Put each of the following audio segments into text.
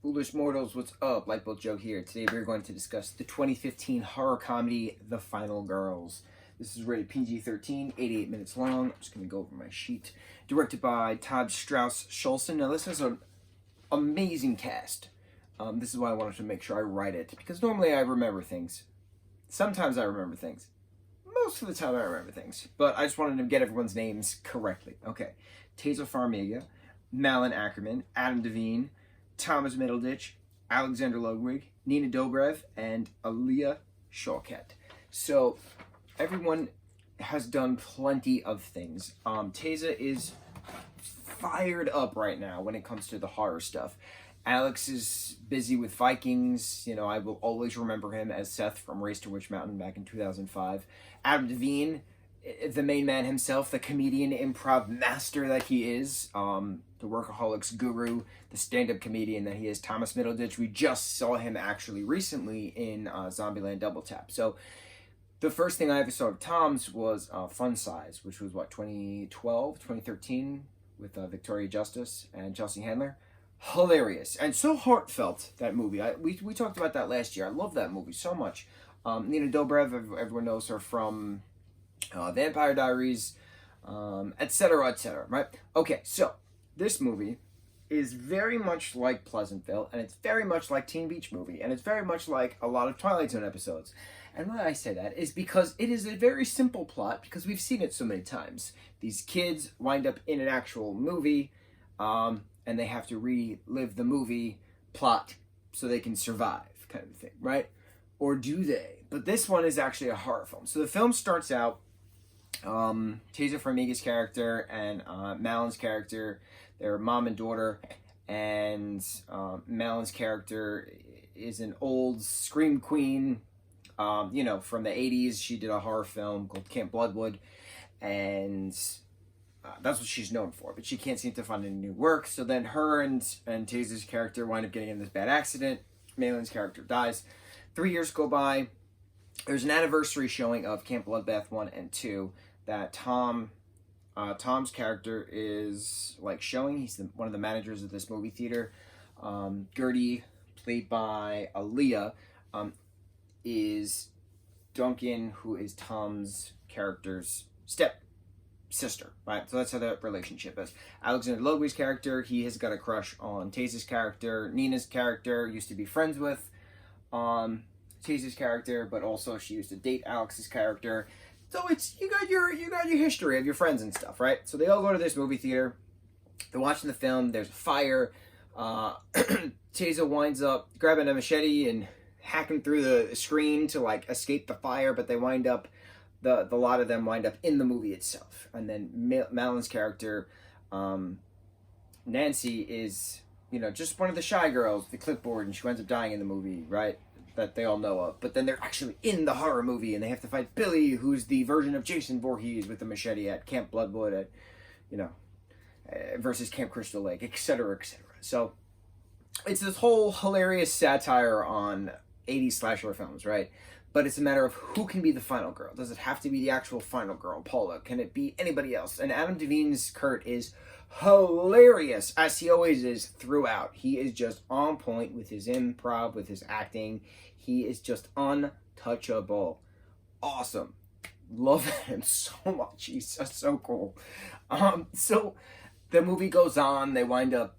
Foolish mortals, what's up? Lightboltjoe here. Today we're going to discuss the 2015 horror comedy, The Final Girls. This is rated PG-13, 88 minutes long. I'm just going to go over my sheet. Directed by Todd Strauss-Schulson. Now this has an amazing cast. This is why I wanted to make sure I write it, because normally I remember things. Sometimes I remember things. Most of the time I remember things. But I just wanted to get everyone's names correctly. Okay. Taser Farmiga, Malin Ackerman, Adam Devine, Thomas Middleditch, Alexander Ludwig, Nina Dobrev, and Aaliyah Shawkat. So everyone has done plenty of things. Taser is fired up right now when it comes to the horror stuff. Alex is busy with Vikings. You know, I will always remember him as Seth from Race to Witch Mountain back in 2005. Adam Devine, the main man himself, the comedian improv master that he is, the workaholics guru, the stand-up comedian that he is, Thomas Middleditch. We just saw him actually recently in Zombieland Double Tap. So the first thing I ever saw of Tom's was Fun Size, which was, 2013, with Victoria Justice and Chelsea Handler. Hilarious and so heartfelt, that movie. We talked about that last year. I love that movie so much. Nina Dobrev, everyone knows her from Vampire Diaries, etc., right? Okay, so this movie is very much like Pleasantville, and it's very much like Teen Beach Movie, and it's very much like a lot of Twilight Zone episodes. And why I say that is because it is a very simple plot, because we've seen it so many times. These kids wind up in an actual movie, and they have to relive the movie plot so they can survive, kind of thing, right? Or do they? But this one is actually a horror film. So the film starts out, Taser Farmiga's character and Malin's character, they're mom and daughter, and Malin's character is an old scream queen, from the 80s. She did a horror film called Camp Bloodwood, and that's what she's known for, but she can't seem to find any new work. So then her and Taser's character wind up getting in this bad accident. Malin's character dies. 3 years go by. There's an anniversary showing of Camp Bloodbath 1 and 2 that Tom's character is showing. He's one of the managers of this movie theater. Gertie, played by Aaliyah, is Duncan, who is Tom's character's step-sister, right? So that's how that relationship is. Alexander Ludwig's character, he has got a crush on Taser's character. Nina's character used to be friends with Taser's character, but also she used to date Alex's character. So it's you got your history of your friends and stuff, right? So they all go to this movie theater. They're watching the film. There's a fire. Taser winds up grabbing a machete and hacking through the screen to escape the fire, but they wind up the lot of them wind up in the movie itself. And then Malin's character, Nancy, is just one of the shy girls, the clipboard, and she winds up dying in the movie, right? That they all know of. But then they're actually in the horror movie, and they have to fight Billy, who's the version of Jason Voorhees with the machete at Camp Bloodwood, versus Camp Crystal Lake, etc., etc. So it's this whole hilarious satire on 80s slasher films, right? But it's a matter of who can be the final girl. Does it have to be the actual final girl, Paula? Can it be anybody else? And Adam Devine's Kurt is hilarious, as he always is throughout. He is just on point with his improv, with his acting. He is just untouchable. Awesome. Love him so much. He's just so cool. So the movie goes on. They wind up,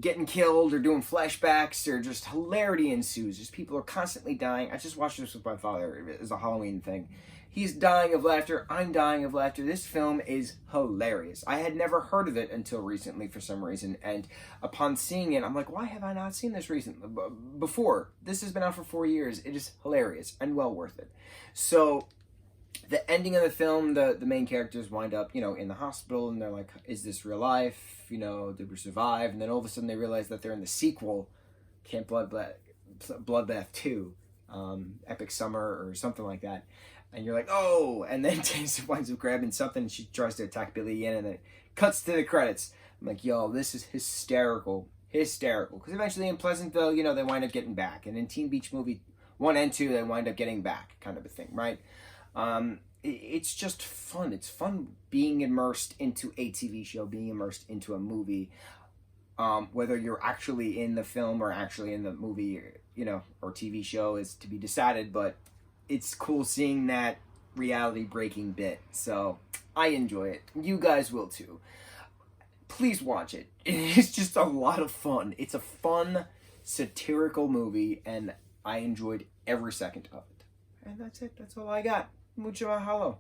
getting killed or doing flashbacks, or just hilarity ensues. Just people are constantly dying. I just watched this with my father as a Halloween thing. He's dying of laughter. I'm dying of laughter. This film is hilarious. I had never heard of it until recently for some reason, and upon seeing it, I'm like, why have I not seen this recently? Before. This has been out for 4 years. It is hilarious and well worth it. So the ending of the film, the main characters wind up, in the hospital, and they're like, is this real life? Did we survive? And then all of a sudden they realize that they're in the sequel, Camp Bloodbath 2, Epic Summer or something like that. And you're like, oh, and then Taser winds up grabbing something, and she tries to attack Billy again, and it cuts to the credits. I'm like, yo, this is hysterical. Because eventually in Pleasantville, they wind up getting back. And in Teen Beach Movie 1 and 2, they wind up getting back, kind of a thing, right? It's just fun. It's fun being immersed into a TV show, being immersed into a movie. Whether you're actually in the film or actually in the movie, you know, or TV show is to be decided, but it's cool seeing that reality breaking bit. So I enjoy it. You guys will too. Please watch it. It's just a lot of fun. It's a fun, satirical movie, and I enjoyed every second of it. And that's it. That's all I got. Mucho mahalo.